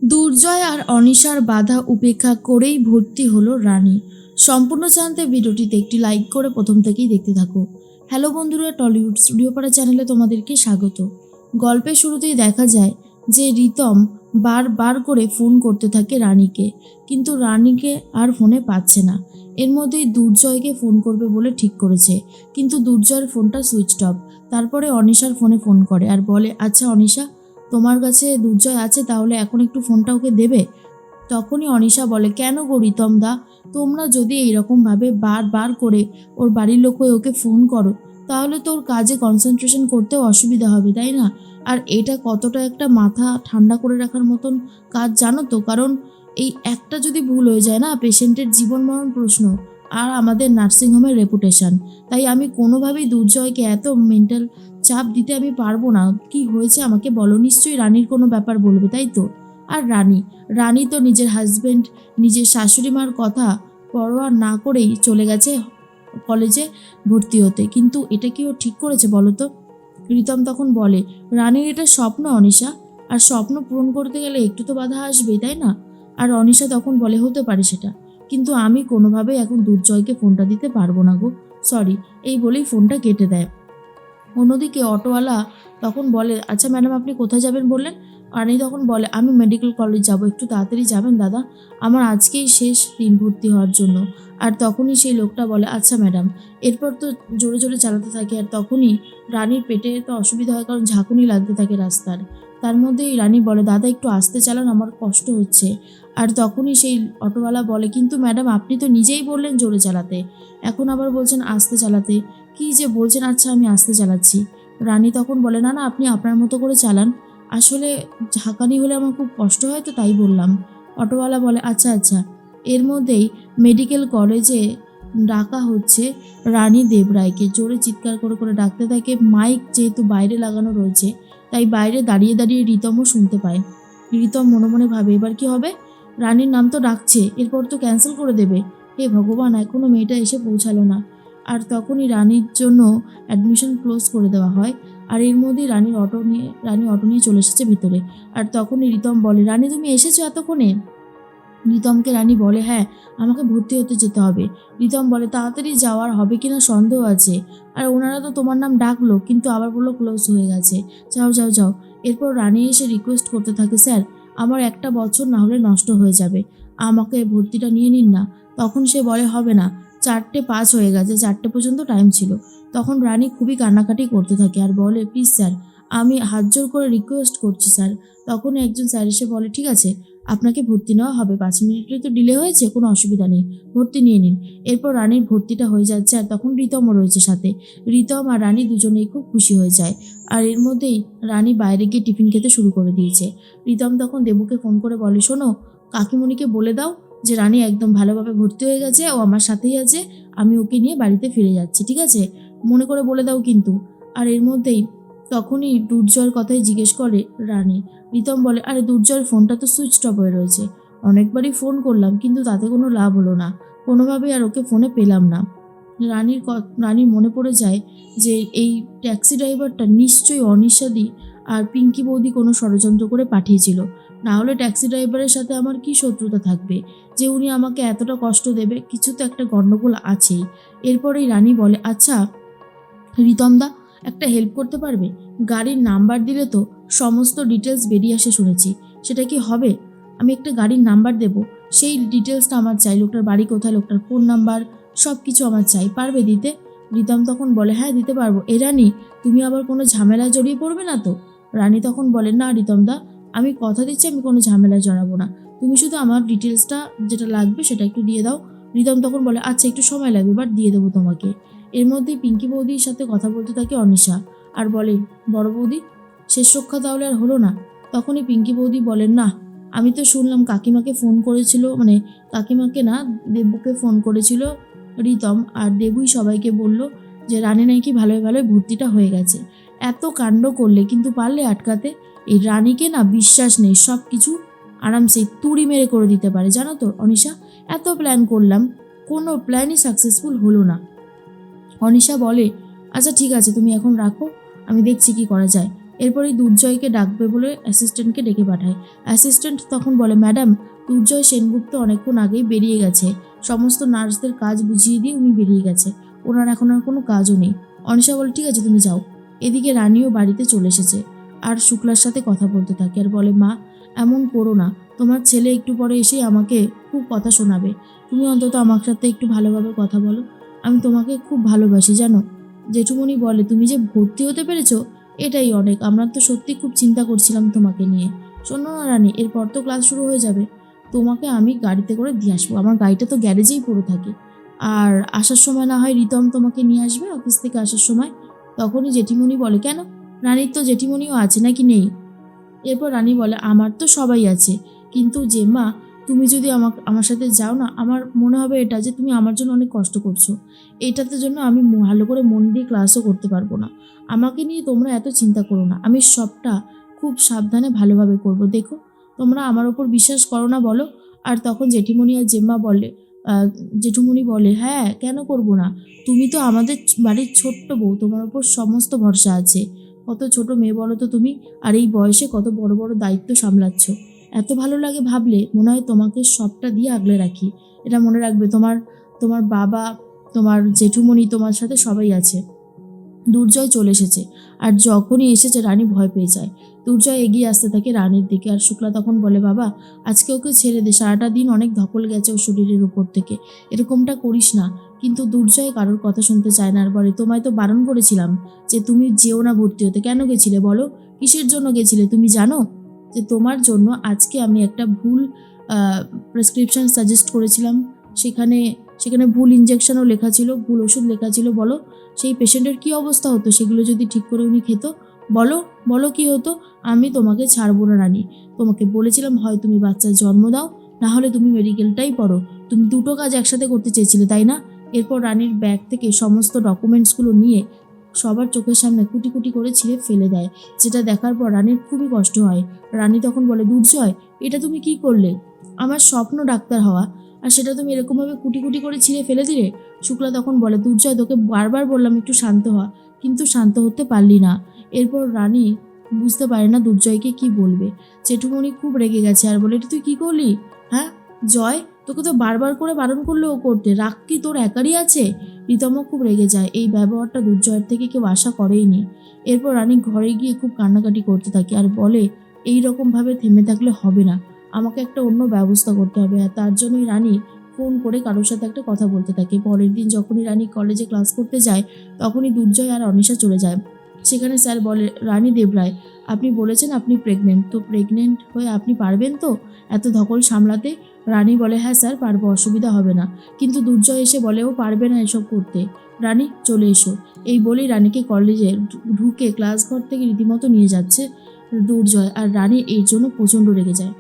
দুর্জয় আর অনিশার বাধা উপেক্ষা করেই ভর্তি হলো রানী। সম্পূর্ণ জানতে ভিডিওটিতে একটি লাইক করে প্রথম থেকেই দেখতে থাকো। হ্যালো বন্ধুরা, টলিউড স্টুডিও পাড়া চ্যানেলে তোমাদেরকে স্বাগত। গল্পের শুরুতেই দেখা যায় যে রিতম বারবার করে ফোন করতে থাকে রানীকে, কিন্তু রানীকে আর ফোনে পাচ্ছে না। এর মধ্যেই দুর্জয়কে ফোন করবে বলে ঠিক করেছে, কিন্তু দুর্জয়ের ফোনটা সুইচড অফ। তারপরে অনিশার ফোনে ফোন করে আর বলে, আচ্ছা অনিশা, তোমার কাছে দুর্জয় আছে, তাহলে এখন একটু ফোনটা ওকে দেবে। তখনই অনিশা বলে, কেন গো রিতম দা, তোমরা যদি এইরকমভাবে বারবার করে ওর বাড়ির লোক হয়ে ওকে ফোন করো, তাহলে তো ওর কাজে কনসেন্ট্রেশন করতেও অসুবিধা হবে, তাই না? আর এটা কতটা একটা মাথা ঠান্ডা করে রাখার মতন কাজ জানো তো, কারণ এই একটা যদি ভুল হয়ে যায় না, পেশেন্টের জীবন মরণ প্রশ্ন আর আমাদের নার্সিংহোমের রেপুটেশন। তাই আমি কোনোভাবেই দুর্জয়কে এত মেন্টাল চাপ দিতে আমি পারবো না। কি হয়েছে আমাকে বলো, নিশ্চয়ই রানীর কোনো ব্যাপার বলবে, তাই তো? আর রানী তো নিজের হাজবেন্ড, নিজের শাশুড়ি মার কথা পরোয়া না করেই চলে গেছে কলেজে ভর্তি হতে, কিন্তু এটা কি ও ঠিক করেছে বলো তো? রিতম তখন বলে, রানীর এটা স্বপ্ন অনিশা, আর স্বপ্ন পূরণ করতে গেলে একটু তো বাধা আসবেই, তাই না? আর অনিশা তখন বলে, হতে পারে সেটা, কিন্তু আমি কোনোভাবেই এখন দুর্জয়কে ফোনটা দিতে পারবো না গো, সরি। এই বলেই ফোনটা কেটে দেয়। অন্যদিকে অটোওয়ালা তখন বলে, আচ্ছা ম্যাডাম, আপনি কোথায় যাবেন বললেন? রানী তখন বলে, আমি মেডিকেল কলেজ যাব, একটু তাড়াতাড়ি যাবেন দাদা, আমার আজকেই শেষ দিন ভর্তি হওয়ার জন্য। আর তখনই সেই লোকটা বলে, আচ্ছা ম্যাডাম। এরপর তো জোরে জোরে চালাতে থাকে, আর তখনই রানীর পেটে তো অসুবিধা হয়, কারণ ঝাঁকুনি লাগতে থাকে রাস্তার। তার মধ্যেই রানী বলে, দাদা একটু আস্তে চালান, আমার কষ্ট হচ্ছে। আর তখনই সেই অটোওয়ালা বলে, কিন্তু ম্যাডাম আপনি তো নিজেই বললেন জোরে চালাতে, এখন আবার বলছেন আস্তে চালাতে, কি যে বলছেন, আচ্ছা আমি আস্তে চালাচ্ছি। রানী তখন বলে, না না, আপনি আপনার মতো করে চালান, আসলে ঝাঁকানি হলে আমার খুব কষ্ট হয়, তো তাই বললাম। অটোওয়ালা বলে, আচ্ছা আচ্ছা। এর মধ্যেই মেডিকেল কলেজে ডাকা হচ্ছে রানী দেবরায়কে, জোরে চিৎকার করে করে ডাকতে থাকে। মাইক যেহেতু বাইরে লাগানো রয়েছে, তাই বাইরে দাঁড়িয়ে দাঁড়িয়ে রিতমও শুনতে পায়। রিতম মনে মনে ভাবে, এবার কি হবে? রানীর নাম তো ডাকছে, এরপর তো ক্যান্সেল করে দেবে। হে ভগবান, এখনও মেয়েটা এসে পৌঁছালো না। আর তখনই রানীর জন্য অ্যাডমিশন ক্লোজ করে দেওয়া হয়। আর এর মধ্যেই রানী অটো নিয়ে চলে এসেছে ভিতরে। আর তখনই রিতম বলে, রানী তুমি এসেছো এতক্ষণে? রিতমকে রানী বলে, হ্যাঁ, আমাকে ভর্তি হতে যেতে হবে। রিতম বলে, তাড়াতাড়ি যাওয়ার হবে কিনা সন্দেহ আছে। আর ওনারা তো তোমার নাম ডাকলো, কিন্তু আবার বললো ক্লোজ হয়ে গেছে, যাও যাও যাও। এরপর রানী এসে রিকোয়েস্ট করতে থাকে, স্যার আমার একটা বছর না হলে নষ্ট হয়ে যাবে, আমাকে ভর্তিটা নিয়ে নিন না। তখন সে বলে, হবে না, 4:05 হয়ে গেছে, 4টে পর্যন্ত টাইম ছিল। তখন রানী খুবই কান্নাকাটি করতে থাকে আর বলে, প্লিজ স্যার, আমি হাত জোর করে রিকোয়েস্ট করছি স্যার। তখনই একজন স্যার এসে বলে, ঠিক আছে, আপনাকে ভর্তি নেওয়া হবে, 5 মিনিটের তো ডিলে হয়েছে, কোনো অসুবিধা নেই, ভর্তি নিয়ে নিন। এরপর রানীর ভর্তিটা হয়ে যাচ্ছে, আর তখন রিতমও রয়েছে সাথে। রিতম আর রানী দুজনেই খুব খুশি হয়ে যায়। আর এর মধ্যেই রানী বাইরে গিয়ে টিফিন খেতে শুরু করে দিয়েছে। রিতম তখন দেবুকে ফোন করে বলে, শোনো, কাকিমণিকে বলে দাও যে রানী একদম ভালোভাবে ভর্তি হয়ে গেছে, ও আমার সাথেই আছে, আমি ওকে নিয়ে বাড়িতে ফিরে যাচ্ছি, ঠিক আছে? মনে করে বলে দাও কিন্তু। আর এর মধ্যেই তখনই দুর্জয়ের কথাই জিজ্ঞেস করে রানী। রিতম বলে, আরে দুর্জয়ের ফোনটা তো সুইচ অফ হয়ে রয়েছে, অনেকবারই ফোন করলাম, কিন্তু তাতে কোনো লাভ হলো না, কোনোভাবেই আর ওকে ফোনে পেলাম না। রানীর মনে পড়ে যায় যে এই ট্যাক্সি ড্রাইভারটা নিশ্চয়ই অনিশাদি আর পিঙ্কি বৌদি কোনো ষড়যন্ত্র করে পাঠিয়েছিল, না হলে ট্যাক্সি ড্রাইভারের সাথে আমার কি শত্রুতা থাকবে যে উনি আমাকে এতটা কষ্ট দেবে? কিছু তো একটা গণ্ডগোল আছেই। এরপরেই রানী বলে, আচ্ছা রিতমদা, একটা হেল্প করতে পারবে? গাড়ির নাম্বার দিলে তো সমস্ত ডিটেলস বেরিয়ে আসে শুনেছি, সেটা কি হবে? আমি একটা গাড়ির নাম্বার দেব, সেই ডিটেলসটা আমার চাই, লোকটার বাড়ি কোথায়, লোকটার ফোন নাম্বার, সব কিছু আমার চাই, পারবে দিতে? রিতম তখন বলে, হ্যাঁ দিতে পারবো। এ রানী, তুমি আবার কোনো ঝামেলায় জড়িয়ে পড়বে না তো? রানী তখন বলে, না রিতমদা, আমি কথা দিচ্ছি আমি কোনো ঝামেলায় জড়াবো না, তুমি শুধু আমার ডিটেলসটা যেটা লাগবে সেটা একটু দিয়ে দাও। রিতম তখন বলে, আচ্ছা একটু সময় লাগবে, বাট দিয়ে দেবো তোমাকে। এর মধ্যেই পিঙ্কি বৌদির সাথে কথা বলতে থাকে অনিশা, আর বলে, বড় বৌদি, শেষ রক্ষা তাহলে আর হলো না? তখনই পিঙ্কি বৌদি বলেন, না, আমি তো শুনলাম কাকিমাকে ফোন করেছিল, মানে কাকিমাকে না, দেবুকে ফোন করেছিল রিতম, আর দেবুই সবাইকে বলল যে রানী নাকি ভালোই ভালোই ভর্তিটা হয়ে গেছে। এত কাণ্ড করলে কিন্তু পারলে আটকাতে? এই রানীকে না বিশ্বাস নেই, সব কিছু আরামসে তুড়ি মেরে করে দিতে পারে, জানো তো অনিশা? এত প্ল্যান করলাম, কোনো প্ল্যানই সাকসেসফুল হলো না। অনিশা বলে, আচ্ছা ঠিক আছে, তুমি এখন রাখো, আমি দেখছি কি করা যায়। এরপরেই দুর্জয়কে ডাকবে বলে অ্যাসিস্ট্যান্টকে ডেকে পাঠায়। অ্যাসিস্ট্যান্ট তখন বলে, ম্যাডাম, দুর্জয় সেনগুপ্ত অনেকক্ষণ আগেই বেরিয়ে গেছে। সমস্ত নার্সদের কাজ বুঝিয়ে দিয়ে উনি বেরিয়ে গেছে। ওনার এখন আর কোনো কাজও নেই। অনিশা বলে, ঠিক আছে তুমি যাও। এদিকে রানীও বাড়িতে চলে এসেছে আর শুক্লার সাথে কথা বলতে থাকে আর বলে, মা এমন করো না, তোমার ছেলে একটু পরে এসেই আমাকে খুব কথা শোনাবে। তুমি অন্তত আমার সাথে একটু ভালোভাবে কথা বলো। আমি তোমাকে খুব ভালোবাসি জানো। জেঠুমণি বলে, তুমি যে ভর্তি হতে পেরেছো এটাই অনেক। আমরা তো সত্যি খুব চিন্তা করছিলাম তোমাকে নিয়ে। শোনো না রানী, এরপর তো ক্লাস শুরু হয়ে যাবে। তোমাকে আমি গাড়িতে করে দিয়ে আসবো। আমার গাড়িটা তো গ্যারেজেই পড়ে থাকে। আর আসার সময় না হয় রিতম তোমাকে নিয়ে আসবে অফিস থেকে আসার সময়। তখনই জেঠিমণি বলে, কেন, রানীর তো জেঠিমণিও আছে নাকি নেই? এরপর রানী বলে, আমার তো সবাই আছে, কিন্তু জেম্মা তুমি যদি আমার সাথে যাও না, আমার মনে হবে এটা যে তুমি আমার জন্য অনেক কষ্ট করছো। এইটাতে জন্য আমি ভালো করে মন দিয়ে ক্লাসও করতে পারবো না। আমাকে নিয়ে তোমরা এত চিন্তা করো না, আমি সবটা খুব সাবধানে ভালোভাবে করব। দেখো, তোমরা আমার ওপর বিশ্বাস করো না বলো? আর তখন জেঠিমণি আর জেম্মা বলে, জেঠুমণি বলে, হ্যাঁ কেন করব না, তুমি তো আমাদের বাড়ির ছোট্ট বউ, তোমার ওপর সমস্ত ভরসা আছে। কত ছোট মেয়ে বলো তো তুমি, আর এই বয়সে কত বড় বড় দায়িত্ব সামলাচ্ছ। এত ভালো লাগে ভাবলে মনে হয় তোমাকে সবটা দিয়ে আগলে রাখি। এটা মনে রাখবে, তোমার তোমার বাবা, তোমার জেঠুমণি, তোমার সাথে সবাই আছে। দুর্জয় চলে এসেছে, আর যখনই এসেছে রানী ভয় পেয়ে যায়। দুর্জয় এগিয়ে আসতে থাকে রানীর দিকে, আর শুক্লা তখন বলে, বাবা আজকে ওকে ছেড়ে দে, সারাটা দিন অনেক ধকল গেছে ওর শরীরের উপর থেকে, এরকমটা করিস না। কিন্তু দুর্জয় কারোর কথা শুনতে চায় না আর বলে, তোমায় তো বারণ করেছিলাম যে তুমি যেও না ভর্তি হতে। কেন গেছিলে বলো? কিসের জন্য গেছিলে তুমি জানো? যে তোমার জন্য আজকে আমি একটা ভুল প্রেসক্রিপশন সাজেস্ট করেছিলাম, সেখানে সেখানে ভুল ইঞ্জেকশনও লেখা ছিল, ভুল ওষুধ লেখা ছিল। বলো সেই পেশেন্টের কী অবস্থা হতো সেগুলো যদি ঠিক করে উনি খেত? বলো, বলো কী হতো? আমি তোমাকে ছাড়বো না রানী। তোমাকে বলেছিলাম, হয় তুমি বাচ্চার জন্ম দাও, না হলে তুমি মেডিকেলটাই পড়ো। তুমি দুটো কাজ একসাথে করতে চেয়েছিলে, তাই না? এরপর রানীর ব্যাগ থেকে সমস্ত ডকুমেন্টসগুলো নিয়ে সবার চোখের সামনে কুটি কুটি করে ছিঁড়ে ফেলে দেয়, যেটা দেখার পর রানীর খুবই কষ্ট হয়। রানী তখন বলে, দুর্জয় এটা তুমি কি করলে? আমার স্বপ্ন ডাক্তার হওয়া, আর সেটা তুমি এরকমভাবে কুটি কুটি করে ছিঁড়ে ফেলে দিলে। শুক্লা তখন বলে, দুর্জয় তোকে বারবার বললাম একটু শান্ত হওয়া, কিন্তু শান্ত হতে পারলি না। এরপর রানী বুঝতে পারে না দুর্জয়কে কি বলবে। জেঠুমণি খুব রেগে গেছে আর বলে, এটা তুই কি করলি? হ্যাঁ জয়, তোকে তো বারবার করে বারণ করলো ও করতে, রাগ কি তোর একারই আছে? রীতমও খুব রেগে যায়, এই ব্যবহারটা দুর্জয়ের থেকে কেউ আশা করেইনি। এরপর রানী ঘরে গিয়ে খুব কান্নাকাটি করতে থাকে আর বলে, এই রকমভাবে থেমে থাকলে হবে না, আমাকে একটা অন্য ব্যবস্থা করতে হবে। আর তার জন্যই রানী ফোন করে কারোর সাথে একটা কথা বলতে থাকে। পরের দিন যখনই রানী কলেজে ক্লাস করতে যায়, তখনই দুর্জয় আর অনিশা চলে যায়। সেখানে স্যার বলে, রানী দেবরায়, আপনি বলেছেন আপনি প্রেগনেন্ট, তো প্রেগনেন্ট হয়ে আপনি পারবেন তো এত ধকল সামলাতে? রানী বলে, হ্যাঁ স্যার পারবো, অসুবিধা হবে না। কিন্তু দুর্জয় এসে বলে, ও পারবে না এসব করতে। রানী চলে এসো। এই বলেই রানীকে কলেজে ঢুকে ক্লাস ঘর থেকে রীতিমতো নিয়ে যাচ্ছে দুর্জয়, আর রানী এর জন্য প্রচণ্ড রেগে যায়।